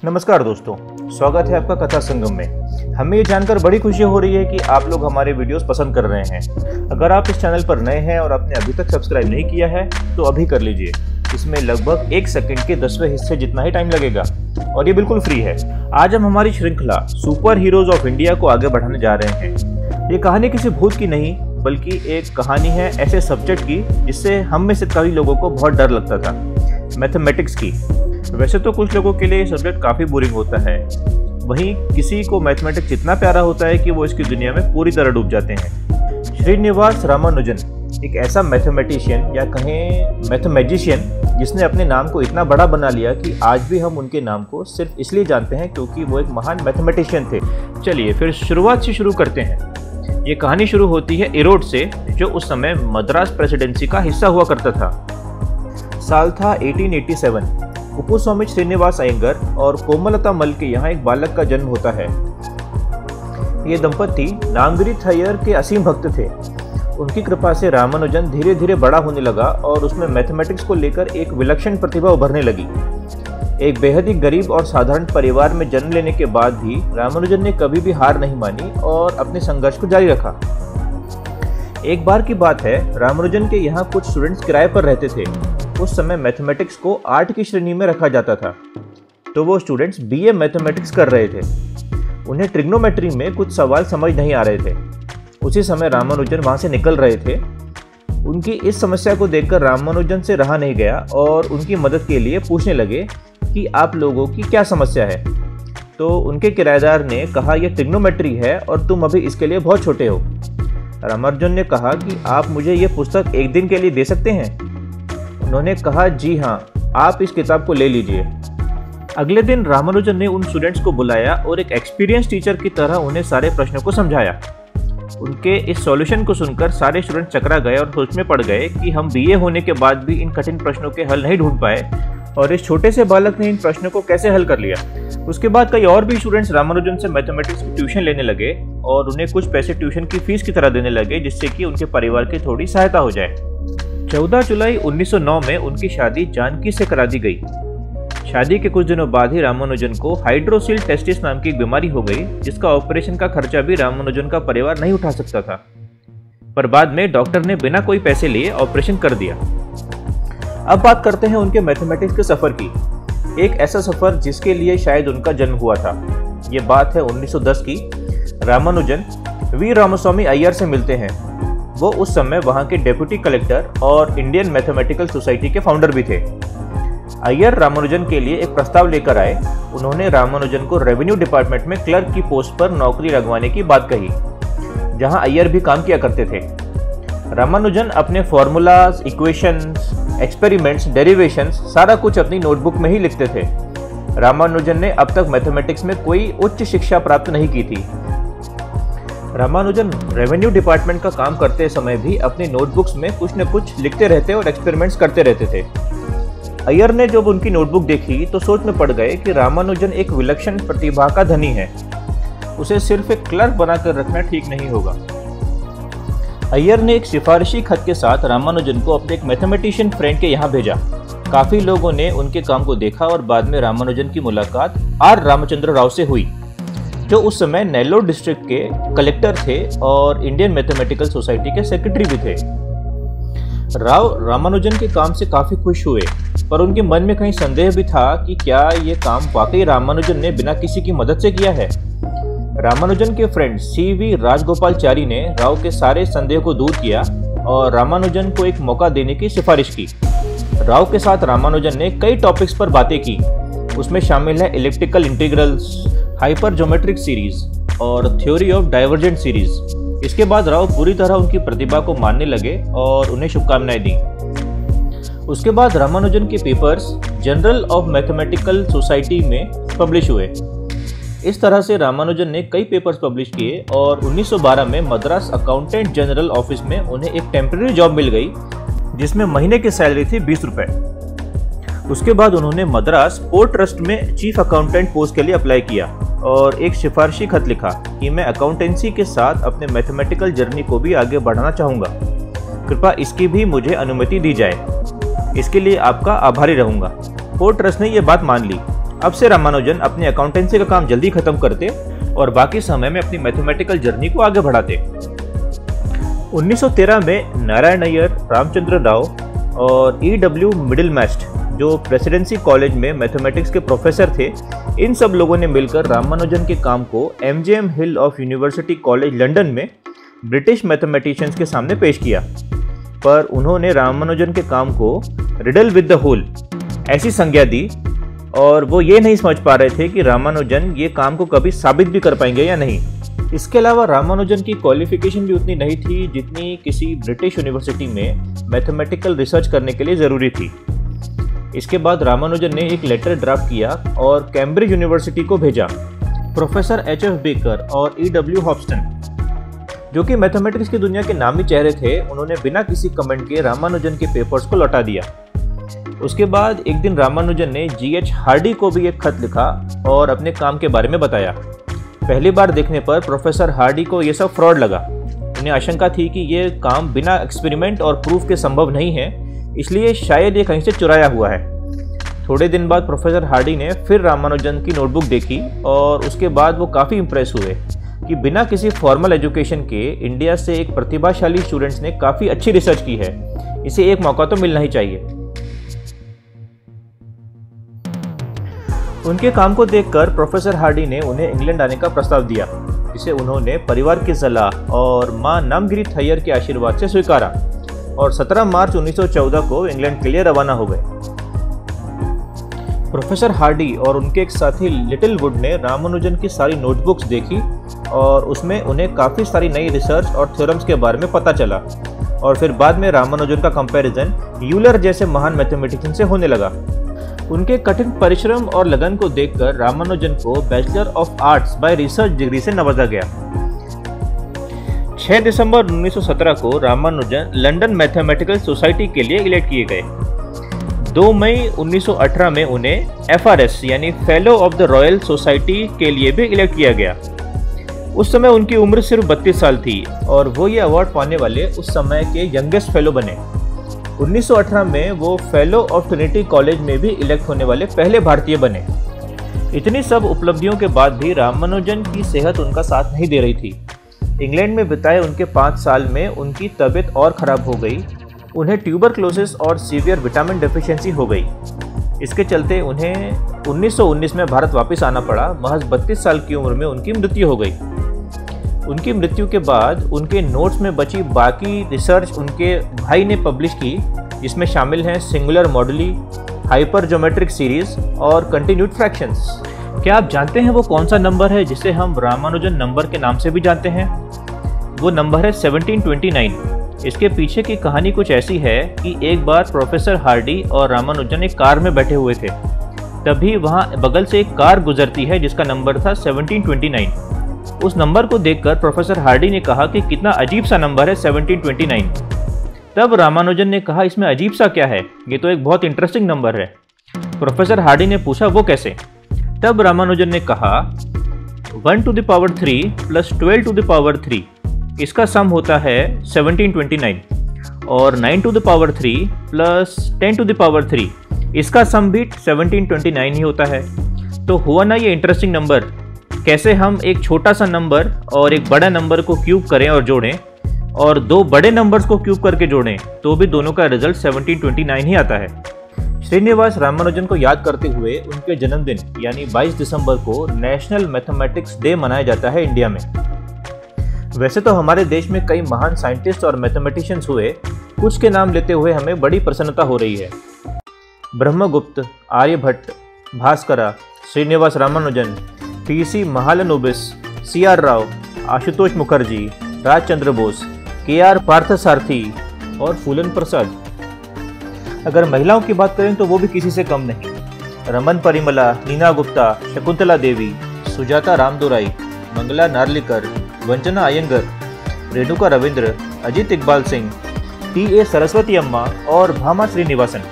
नमस्कार दोस्तों, स्वागत है आपका कथा संगम में। हमें ये जानकर बड़ी खुशी हो रही है कि आप लोग हमारे वीडियोस पसंद कर रहे हैं। अगर आप इस चैनल पर नए हैं और आपने अभी तक सब्सक्राइब नहीं किया है तो अभी कर लीजिए। इसमें लगभग 1 सेकंड के 10वें हिस्से जितना ही टाइम लगेगा और ये बिल्कुल फ्री है। आज हम हमारी श्रृंखला सुपर हीरोज ऑफ इंडिया को आगे बढ़ाने जा रहे हैं। ये कहानी किसी भूत की नहीं बल्कि एक कहानी है ऐसे सब्जेक्ट की जिससे हम में से कई लोगों को बहुत डर लगता था, मैथमेटिक्स की। वैसे तो कुछ लोगों के लिए ये सब्जेक्ट काफ़ी बोरिंग होता है, वहीं किसी को मैथमेटिक्स इतना प्यारा होता है कि वो इसकी दुनिया में पूरी तरह डूब जाते हैं। श्रीनिवास रामानुजन एक ऐसा मैथमेटिशियन या कहें मैथमेजिशियन जिसने अपने नाम को इतना बड़ा बना लिया कि आज भी हम उनके नाम को सिर्फ इसलिए जानते हैं क्योंकि वो एक महान मैथमेटिशियन थे। चलिए फिर शुरुआत से शुरू करते हैं। ये कहानी शुरू होती है इरोड से, जो उस समय मद्रास प्रेसिडेंसी का हिस्सा हुआ करता था। साल था 1887। कुपुस्वामी श्रीनिवास अयंगर और कोमलता मल के यहाँ एक बालक का जन्म होता है। ये दंपति नांगरी थैयर के असीम भक्त थे। उनकी कृपा से रामानुजन धीरे धीरे बड़ा होने लगा और उसमें मैथमेटिक्स को लेकर एक विलक्षण प्रतिभा उभरने लगी। एक बेहद ही गरीब और साधारण परिवार में जन्म लेने के बाद भी रामानुजन ने कभी भी हार नहीं मानी और अपने संघर्ष को जारी रखा। एक बार की बात है, रामानुजन के यहाँ कुछ स्टूडेंट्स किराए पर रहते थे। उस समय मैथमेटिक्स को आर्ट की श्रेणी में रखा जाता था, तो वो स्टूडेंट्स बीए मैथमेटिक्स कर रहे थे। उन्हें ट्रिग्नोमेट्री में कुछ सवाल समझ नहीं आ रहे थे। उसी समय रामानुजन वहाँ से निकल रहे थे। उनकी इस समस्या को देखकर रामानुजन से रहा नहीं गया और उनकी मदद के लिए पूछने लगे कि आप लोगों की क्या समस्या है। तो उनके किराएदार ने कहा, यह ट्रिग्नोमेट्री है और तुम अभी इसके लिए बहुत छोटे हो। रामानुजन ने कहा कि आप मुझे ये पुस्तक एक दिन के लिए दे सकते हैं। उन्होंने कहा, जी हाँ, आप इस किताब को ले लीजिए। अगले दिन रामानुजन ने उन स्टूडेंट्स को बुलाया और एक एक्सपीरियंस टीचर की तरह उन्हें सारे प्रश्नों को समझाया। उनके इस सॉल्यूशन को सुनकर सारे स्टूडेंट चकरा गए और सोच में पड़ गए कि हम बीए होने के बाद भी इन कठिन प्रश्नों के हल नहीं ढूंढ पाए और इस छोटे से बालक ने इन प्रश्नों को कैसे हल कर लिया। उसके बाद कई और भी स्टूडेंट्स रामानुजन से मैथमेटिक्स की ट्यूशन लेने लगे और उन्हें कुछ पैसे ट्यूशन की फीस की तरह देने लगे, जिससे कि उनके परिवार की थोड़ी सहायता हो जाए। 14 जुलाई 1909 में उनकी शादी जानकी से करा दी गई। शादी के कुछ दिनों बाद ही रामानुजन को हाइड्रोसिल टेस्टिस नाम की एक बीमारी हो गई, जिसका ऑपरेशन का खर्चा भी रामानुजन का परिवार नहीं उठा सकता था। पर बाद में डॉक्टर ने बिना कोई पैसे लिए ऑपरेशन कर दिया। अब बात करते हैं उनके मैथमेटिक्स के सफर की। एक ऐसा सफर जिसके लिए शायद उनका जन्म हुआ था। ये बात है 1910 की। रामानुजन वी रामास्वामी अय्यर से मिलते हैं। वो उस समय वहाँ के डेप्यूटी कलेक्टर और इंडियन मैथमेटिकल सोसाइटी के फाउंडर भी थे। अय्यर रामानुजन के लिए एक प्रस्ताव लेकर आए। उन्होंने रामानुजन को रेवेन्यू डिपार्टमेंट में क्लर्क की पोस्ट पर नौकरी लगवाने की बात कही, जहाँ अय्यर भी काम किया करते थे। रामानुजन अपने फॉर्मूलाज, इक्वेशंस, एक्सपेरिमेंट्स, डेरिवेशंस सारा कुछ अपनी नोटबुक में ही लिखते थे। रामानुजन ने अब तक मैथमेटिक्स में कोई उच्च शिक्षा प्राप्त नहीं की थी। रामानुजन रेवेन्यू डिपार्टमेंट का काम करते समय भी अपनी नोटबुक्स में कुछ न कुछ लिखते रहते और एक्सपेरिमेंट्स करते रहते थे। अय्यर ने जब उनकी नोटबुक देखी तो सोच में पड़ गए कि रामानुजन एक विलक्षण प्रतिभा का धनी है। उसे सिर्फ एक क्लर्क बनाकर रखना ठीक नहीं होगा। अय्यर ने एक सिफारिशी खत के साथ रामानुजन को अपने एक मैथमेटिशियन फ्रेंड के यहाँ भेजा। काफी लोगों ने उनके काम को देखा और बाद में रामानुजन की मुलाकात आर रामचंद्र राव से हुई, जो उस समय नेल्लोर डिस्ट्रिक्ट के कलेक्टर थे और इंडियन मैथमेटिकल सोसाइटी के सेक्रेटरी भी थे। राव रामानुजन के काम से काफी खुश हुए, पर उनके मन में कहीं संदेह भी था कि क्या ये काम वाकई रामानुजन ने बिना किसी की मदद से किया है। रामानुजन के फ्रेंड CV राजगोपालचारी ने राव के सारे संदेह को दूर किया और रामानुजन को एक मौका देने की सिफारिश की। राव के साथ रामानुजन ने कई टॉपिक्स पर बातें की। उसमें शामिल है elliptical integrals, hyper geometric series और थ्योरी ऑफ डाइवर्जेंट सीरीज। इसके बाद राव पूरी तरह उनकी प्रतिभा को मानने लगे और उन्हें शुभकामनाएं दी। उसके बाद रामानुजन के papers journal of mathematical society में पब्लिश हुए। इस तरह से रामानुजन ने कई पेपर्स पब्लिश किए और 1912 में मद्रास अकाउंटेंट जनरल ऑफिस में उन्हें एक टेम्परेरी जॉब मिल गई, जिसमें महीने की सैलरी थी 20 रुपए। उसके बाद उन्होंने मद्रास पोर्ट ट्रस्ट में चीफ अकाउंटेंट पोस्ट के लिए अप्लाई किया और एक सिफारिशी खत लिखा कि मैं अकाउंटेंसी के साथ अपने मैथमेटिकल जर्नी को भी आगे बढ़ाना चाहूँगा। कृपया इसकी भी मुझे अनुमति दी जाए। इसके लिए आपका आभारी रहूँगा। पोर्ट ट्रस्ट ने यह बात मान ली अब से रामानुजन अपनी अकाउंटेंसी का काम जल्दी खत्म करते और बाकी समय में अपनी मैथमेटिकल जर्नी को आगे बढ़ाते। 1913 में नारायण अय्यर, रामचंद्र राव और E.W. मिडिलमैस्ट, जो प्रेसिडेंसी कॉलेज में मैथमेटिक्स के प्रोफेसर थे, इन सब लोगों ने मिलकर रामानुजन के काम को MGM hill of university college London में ब्रिटिश मैथमेटिशियंस के सामने पेश किया। पर उन्होंने रामानुजन के काम को रिडल विद द होल ऐसी संज्ञा दी और वो ये नहीं समझ पा रहे थे कि रामानुजन ये काम को कभी साबित भी कर पाएंगे या नहीं। इसके अलावा रामानुजन की क्वालिफिकेशन भी उतनी नहीं थी जितनी किसी ब्रिटिश यूनिवर्सिटी में मैथमेटिकल रिसर्च करने के लिए ज़रूरी थी। इसके बाद रामानुजन ने एक लेटर ड्राफ्ट किया और कैम्ब्रिज यूनिवर्सिटी को भेजा। Professor H.F. बेकर और E.W. हॉब्सन, जो कि मैथमेटिक्स की दुनिया के नामी चेहरे थे, उन्होंने बिना किसी कमेंट के रामानुजन के पेपर्स को लौटा दिया। उसके बाद एक दिन रामानुजन ने G.H. हार्डी को भी एक खत लिखा और अपने काम के बारे में बताया। पहली बार देखने पर प्रोफेसर हार्डी को यह सब फ्रॉड लगा। उन्हें आशंका थी कि ये काम बिना एक्सपेरिमेंट और प्रूफ के संभव नहीं है, इसलिए शायद ये कहीं से चुराया हुआ है। थोड़े दिन बाद प्रोफेसर हार्डी ने फिर रामानुजन की नोटबुक देखी और उसके बाद वो काफ़ी इम्प्रेस हुए कि बिना किसी फॉर्मल एजुकेशन के इंडिया से एक प्रतिभाशाली स्टूडेंट्स ने काफ़ी अच्छी रिसर्च की है, इसे एक मौका तो मिलना ही चाहिए। उनके काम को देखकर प्रोफेसर हार्डी ने उन्हें इंग्लैंड आने का प्रस्ताव दिया, जिसे उन्होंने परिवार की सलाह और मां नामगिरी थैयर के आशीर्वाद से स्वीकारा और 17 मार्च 1914 को इंग्लैंड के लिए रवाना हो गए। प्रोफेसर हार्डी और उनके एक साथी लिटिलवुड ने रामानुजन की सारी नोटबुक्स देखी और उसमें उन्हें काफ़ी सारी नई रिसर्च और थ्योरम्स के बारे में पता चला और फिर बाद में रामानुजन का कंपैरिजन यूलर जैसे महान मैथमेटिशियन से होने लगा। उनके कठिन परिश्रम और लगन को देखकर रामानुजन को bachelor of arts bye research degree से नवाजा गया। 6 दिसंबर 1917 को रामानुजन लंदन मैथमेटिकल सोसाइटी के लिए इलेक्ट किए गए। 2 मई 1918 में उन्हें FRS यानी fellow of the royal society के लिए भी इलेक्ट किया गया। उस समय उनकी उम्र सिर्फ 32 साल थी और वो ये अवार्ड पाने वाले उस समय के यंगेस्ट फेलो बने। 1918 में वो फेलो ऑफ ट्रिनिटी कॉलेज में भी इलेक्ट होने वाले पहले भारतीय बने। इतनी सब उपलब्धियों के बाद भी रामानुजन की सेहत उनका साथ नहीं दे रही थी। इंग्लैंड में बिताए उनके 5 साल में उनकी तबीयत और ख़राब हो गई। उन्हें ट्यूबरक्लोसिस और सीवियर विटामिन डेफिशिएंसी हो गई। इसके चलते उन्हें 1919 में भारत वापस आना पड़ा। महज 32 साल की उम्र में उनकी मृत्यु हो गई। उनकी मृत्यु के बाद उनके नोट्स में बची बाकी रिसर्च उनके भाई ने पब्लिश की, जिसमें शामिल हैं सिंगुलर मॉडुली, हाइपर ज्योमेट्रिक सीरीज और कंटिन्यूड फ्रैक्शंस। क्या आप जानते हैं वो कौन सा नंबर है जिसे हम रामानुजन नंबर के नाम से भी जानते हैं? वो नंबर है 1729। इसके पीछे की कहानी कुछ ऐसी है कि एक बार प्रोफेसर हार्डी और रामानुजन एक कार में बैठे हुए थे। तभी वहाँ बगल से एक कार गुजरती है जिसका नंबर था 1729। उस नंबर को देखकर प्रोफेसर हार्डी ने कहा कि कितना अजीब सा नंबर है 1729। तब रामानुजन ने कहा इसमें अजीब सा क्या है, ये तो एक बहुत इंटरेस्टिंग नंबर है। प्रोफेसर हार्डी ने पूछा वो कैसे? तब रामानुजन ने कहा 1 to the power 3 plus 12 to the power 3, इसका सम होता है 1729 और 9 to the power 3 plus 10 to the power 3, इसका सम भी 1729 ही होता है। तो हुआ ना ये इंटरेस्टिंग नंबर, कैसे हम एक छोटा सा नंबर और एक बड़ा नंबर को क्यूब करें और जोड़ें और दो बड़े नंबर्स को क्यूब करके जोड़ें तो भी दोनों का रिजल्ट 1729 ही आता है। श्रीनिवास रामानुजन को याद करते हुए उनके जन्मदिन यानी 22 दिसंबर को नेशनल मैथमेटिक्स डे मनाया जाता है इंडिया में। वैसे तो हमारे देश में कई महान साइंटिस्ट और मैथमेटिशियंस हुए, कुछ के नाम लेते हुए हमें बड़ी प्रसन्नता हो रही है। Brahmagupta, Aryabhata, Bhaskara, Srinivas Ramanujan, T.C. Mahalanobis, C.R. Rao, Ashutosh Mukherjee, Rajchandra Bose, K.R. Parthasarathi और फूलन प्रसाद। अगर महिलाओं की बात करें तो वो भी किसी से कम नहीं। रमन परिमला, नीना गुप्ता, शकुंतला देवी, सुजाता रामदुराई, मंगला नार्लिकर, वंचना अयंगर, रेणुका रविंद्र, अजीत इकबाल सिंह, T.A. सरस्वती अम्मा और भामा श्रीनिवासन।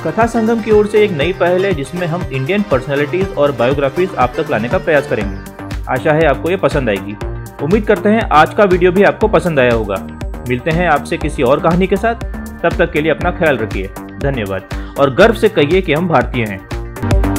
कथा संगम की ओर से एक नई पहल है जिसमें हम इंडियन पर्सनैलिटीज और बायोग्राफीज आप तक लाने का प्रयास करेंगे। आशा है आपको ये पसंद आएगी। उम्मीद करते हैं आज का वीडियो भी आपको पसंद आया होगा। मिलते हैं आपसे किसी और कहानी के साथ, तब तक के लिए अपना ख्याल रखिए। धन्यवाद और गर्व से कहिए कि हम भारतीय हैं।